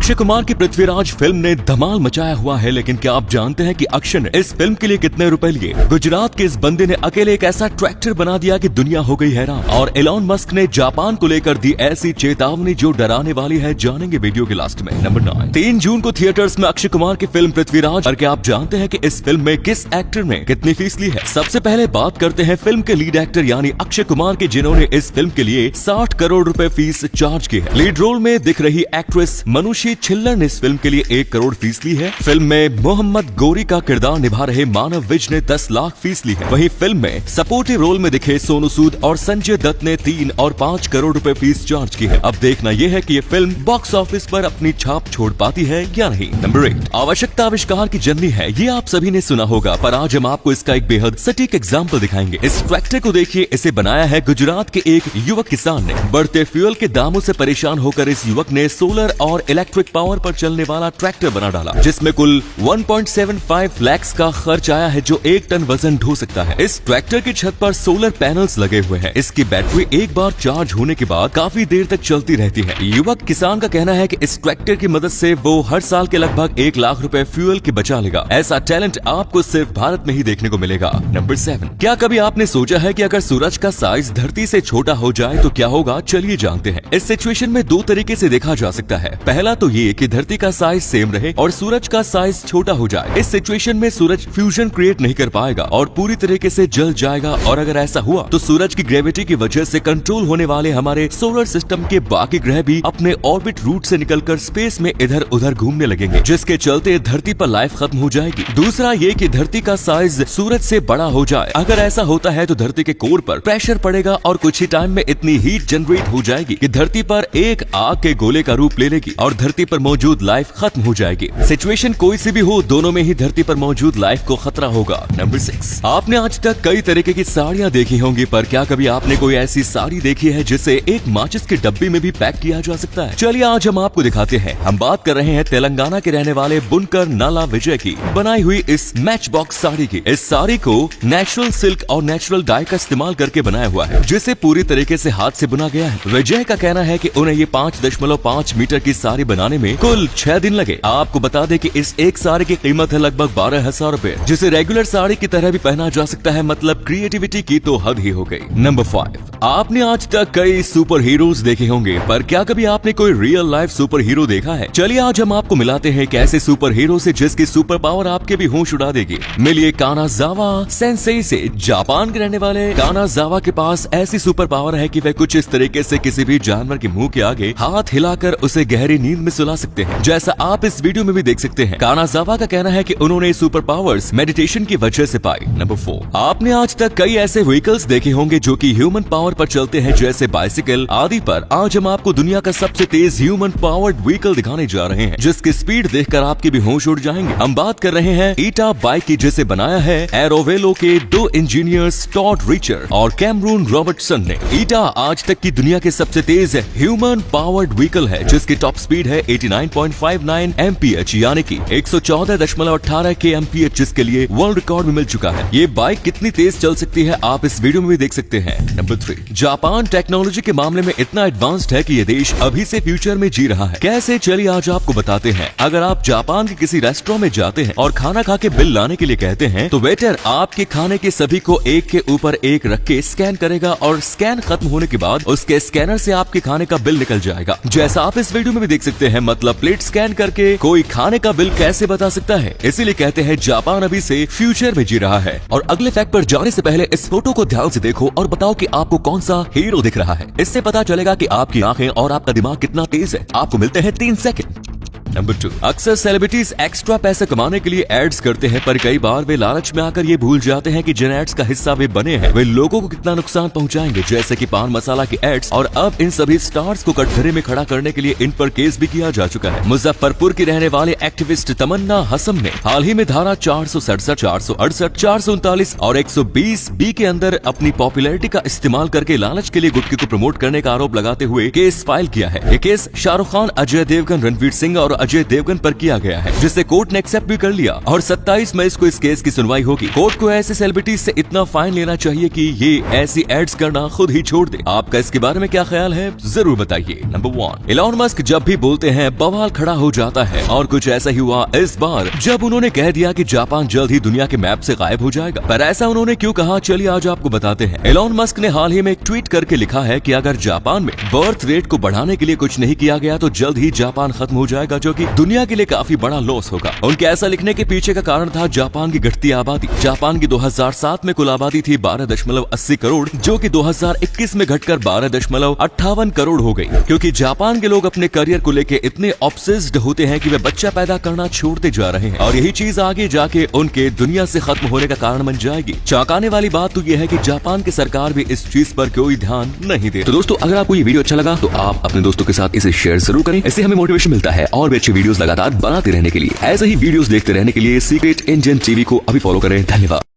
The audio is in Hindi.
अक्षय कुमार की पृथ्वीराज फिल्म ने धमाल मचाया हुआ है, लेकिन क्या आप जानते हैं कि अक्षय ने इस फिल्म के लिए कितने रुपए लिए? गुजरात के इस बंदे ने अकेले एक ऐसा ट्रैक्टर बना दिया कि दुनिया हो गई हैरान। और एलॉन मस्क ने जापान को लेकर दी ऐसी चेतावनी जो डराने वाली है, जानेंगे वीडियो के लास्ट में। नंबर 9, 3 जून को थिएटर्स में अक्षय कुमार की फिल्म पृथ्वीराज। और क्या आप जानते हैं कि इस फिल्म में किस एक्टर ने कितनी फीस ली है? सबसे पहले बात करते हैं फिल्म के लीड एक्टर यानी अक्षय कुमार के, जिन्होंने इस फिल्म के लिए 60 करोड़ रुपए फीस चार्ज की है। लीड रोल में दिख रही एक्ट्रेस मनुषी छिल्लर ने इस फिल्म के लिए 1 करोड़ फीस ली है। फिल्म में मोहम्मद गौरी का किरदार निभा रहे मानव विज ने 10 लाख फीस ली है। वहीं फिल्म में सपोर्टिव रोल में दिखे सोनू सूद और संजय दत्त ने 3 और 5 करोड़ रुपए फीस चार्ज की है। अब देखना यह है कि ये फिल्म बॉक्स ऑफिस पर अपनी छाप छोड़ पाती है या नहीं। नंबर 8, आवश्यकता आविष्कार की जननी है। ये आप सभी ने सुना होगा, पर आज हम आपको इसका एक बेहद सटीक एग्जाम्पल दिखाएंगे। इस ट्रैक्टर को देखिए, इसे बनाया है गुजरात के एक युवक किसान ने। बढ़ते फ्यूल के दामों से परेशान होकर इस युवक ने सोलर और इलेक्ट्रिक पावर पर चलने वाला ट्रैक्टर बना डाला, जिसमें कुल 1.75 लाख का खर्च आया है, जो 1 टन वजन ढो सकता है। इस ट्रैक्टर की छत पर सोलर पैनल्स लगे हुए हैं। इसकी बैटरी एक बार चार्ज होने के बाद काफी देर तक चलती रहती है। युवक किसान का कहना है कि इस ट्रैक्टर की मदद से वो हर साल के लगभग 1 लाख रुपए फ्यूल के बचा लेगा। ऐसा टैलेंट आपको सिर्फ भारत में ही देखने को मिलेगा। नंबर 7, क्या कभी आपने सोचा है कि अगर सूरज का साइज धरती से छोटा हो जाए तो क्या होगा? चलिए जानते हैं। इस सिचुएशन में 2 तरीके से देखा जा सकता है। पहला तो ये कि धरती का साइज सेम रहे और सूरज का साइज छोटा हो जाए। इस सिचुएशन में सूरज फ्यूजन क्रिएट नहीं कर पाएगा और पूरी तरीके से जल जाएगा। और अगर ऐसा हुआ तो सूरज की ग्रेविटी की वजह से कंट्रोल होने वाले हमारे सोलर सिस्टम के बाकी ग्रह भी अपने ऑर्बिट रूट से निकलकर स्पेस में इधर उधर घूमने लगेंगे, जिसके चलते धरती पर लाइफ खत्म हो जाएगी। दूसरा ये कि धरती का साइज सूरज से बड़ा हो जाए। अगर ऐसा होता है तो धरती के कोर पर प्रेशर पड़ेगा और कुछ ही टाइम में इतनी हीट जनरेट हो जाएगी कि धरती पर एक आग के गोले का रूप ले लेगी और धरती पर मौजूद लाइफ खत्म हो जाएगी। सिचुएशन कोई सी भी हो, दोनों में ही धरती पर मौजूद लाइफ को खतरा होगा। नंबर 6, आपने आज तक कई तरीके की साड़ियाँ देखी होंगी, पर क्या कभी आपने कोई ऐसी साड़ी देखी है जिसे एक माचिस की डब्बी में भी पैक किया जा सकता है? चलिए आज हम आपको दिखाते हैं। हम बात कर रहे हैं तेलंगाना के रहने वाले बुनकर नाला विजय की बनाई हुई इस मैच बॉक्स साड़ी की। इस साड़ी को नेचुरल सिल्क और नेचुरल डाई का इस्तेमाल करके बनाया हुआ है, जिसे पूरी तरीके से हाथ से बुना गया है। विजय का कहना है कि उन्हें ये 5.5 मीटर की साड़ी बनाने में कुल 6 दिन लगे। आपको बता दें कि इस एक साड़ी की कीमत है लगभग 12,000 रुपए, जिसे रेगुलर साड़ी की तरह भी पहना जा सकता है। मतलब क्रिएटिविटी की तो हद ही हो गई। नंबर 5, आपने आज तक कई सुपर हीरोज देखे होंगे, पर क्या कभी आपने कोई रियल लाइफ सुपर हीरो देखा है? चलिए आज हम आपको मिलाते हैं एक ऐसे सुपर हीरो से जिसकी सुपर पावर आपके भी होश उड़ा देगी। मिलिए कानाजावा सेंसेई से। जापान के रहने वाले कानाजावा के पास ऐसी सुपर पावर है कि वह कुछ इस तरीके से किसी भी जानवर के मुंह के आगे हाथ हिलाकर उसे गहरी नींद में सुला सकते हैं, जैसा आप इस वीडियो में भी देख सकते हैं। कानाजावा का कहना है कि उन्होंने सुपर पावर्स मेडिटेशन की वजह से पाई। नंबर 4, आपने आज तक कई ऐसे व्हीकल्स देखे होंगे जो कि ह्यूमन पावर पर चलते हैं, जैसे बाइसिकल आदि, पर आज हम आपको दुनिया का सबसे तेज ह्यूमन पावर्ड व्हीकल दिखाने जा रहे हैं, जिसकी स्पीड देखकर आपके भी होश उड़ जाएंगे। हम बात कर रहे हैं ईटा बाइक की, जिसे बनाया है एरोवेलो के 2 इंजीनियर्स टॉड रिचर और कैमरून रॉबर्टसन ने। ईटा आज तक की दुनिया के सबसे तेज ह्यूमन पावर्ड व्हीकल है, जिसकी टॉप स्पीड है 89.59 mph यानी कि 114.18 kmph, जिसके लिए वर्ल्ड रिकॉर्ड में मिल चुका है। ये बाइक कितनी तेज चल सकती है आप इस वीडियो में भी देख सकते हैं। नंबर 3, जापान टेक्नोलॉजी के मामले में इतना एडवांस्ड है कि ये देश अभी से फ्यूचर में जी रहा है। कैसे? चलिए आज आपको बताते हैं। अगर आप जापान के किसी रेस्टोरेंट में जाते हैं और खाना खा के बिल लाने के लिए कहते हैं, तो वेटर आपके खाने के सभी को एक के ऊपर एक रख के स्कैन करेगा और स्कैन खत्म होने के बाद उसके स्कैनर से आपके खाने का बिल निकल जाएगा, जैसा आप इस वीडियो में भी देख सकते हैं। मतलब प्लेट स्कैन करके कोई खाने का बिल कैसे बता सकता है? इसीलिए कहते हैं जापान अभी से फ्यूचर में जी रहा है। और अगले फैक्ट पर जाने से पहले इस फोटो को ध्यान से देखो और बताओ कि आपको कौन सा हीरो दिख रहा है। इससे पता चलेगा कि आपकी आंखें और आपका दिमाग कितना तेज है। आपको मिलते हैं 3 सेकंड। नंबर 2, अक्सर सेलिब्रिटीज एक्स्ट्रा पैसे कमाने के लिए एड्स करते हैं, पर कई बार वे लालच में आकर ये भूल जाते हैं कि जिन एड्स का हिस्सा वे बने हैं वे लोगों को कितना नुकसान पहुंचाएंगे, जैसे कि पान मसाला के एड्स। और अब इन सभी स्टार्स को कटघरे में खड़ा करने के लिए इन पर केस भी किया जा चुका है। मुजफ्फरपुर की रहने वाले एक्टिविस्ट तमन्ना हसम ने हाल ही में धारा 467, 468, 439 और 120B के अंदर अपनी पॉपुलैरिटी का इस्तेमाल करके लालच के लिए गुटखे को प्रमोट करने का आरोप लगाते हुए केस फाइल किया है। ये केस शाहरुख खान, अजय देवगन, रणवीर सिंह और अजय देवगन पर किया गया है, जिसे कोर्ट ने एक्सेप्ट भी कर लिया और 27 मई को इस केस की सुनवाई होगी। कोर्ट को ऐसे सेलिब्रिटीज से इतना फाइन लेना चाहिए कि ये ऐसी एड्स करना खुद ही छोड़ दे। आपका इसके बारे में क्या ख्याल है, जरूर बताइए। नंबर 1, एलॉन मस्क जब भी बोलते हैं बवाल खड़ा हो जाता है और कुछ ऐसा ही हुआ इस बार जब उन्होंने कह दिया कि जापान जल्द ही दुनिया के मैप से गायब हो जाएगा। पर ऐसा उन्होंने क्यों कहा, चलिए आज आपको बताते हैं। एलॉन मस्क ने हाल ही में एक ट्वीट करके लिखा है कि अगर जापान में बर्थ रेट को बढ़ाने के लिए कुछ नहीं किया गया तो जल्द ही जापान खत्म हो जाएगा, जो कि दुनिया के लिए काफी बड़ा लॉस होगा। उनके ऐसा लिखने के पीछे का कारण था जापान की घटती आबादी। जापान की 2007 में कुल आबादी थी 12.80 करोड़, जो कि 2021 में घटकर 12.58 करोड़ हो गई, क्योंकि जापान के लोग अपने करियर को लेकर इतने ऑब्सेस्ड होते हैं कि वे बच्चा पैदा करना छोड़ते जा रहे हैं और यही चीज आगे जाके उनके दुनिया से खत्म होने का कारण बन जाएगी। चौंकाने वाली बात तो यह है कि जापान की सरकार भी इस चीज पर कोई ध्यान नहीं दे। तो दोस्तों, अगर आपको ये वीडियो अच्छा लगा तो आप अपने दोस्तों के साथ इसे शेयर जरूर करें। इससे हमें मोटिवेशन मिलता है और भी अच्छी वीडियोस लगातार बनाते रहने के लिए। ऐसे ही वीडियोस देखते रहने के लिए सीक्रेट इंडियन टीवी को अभी फॉलो करें। धन्यवाद।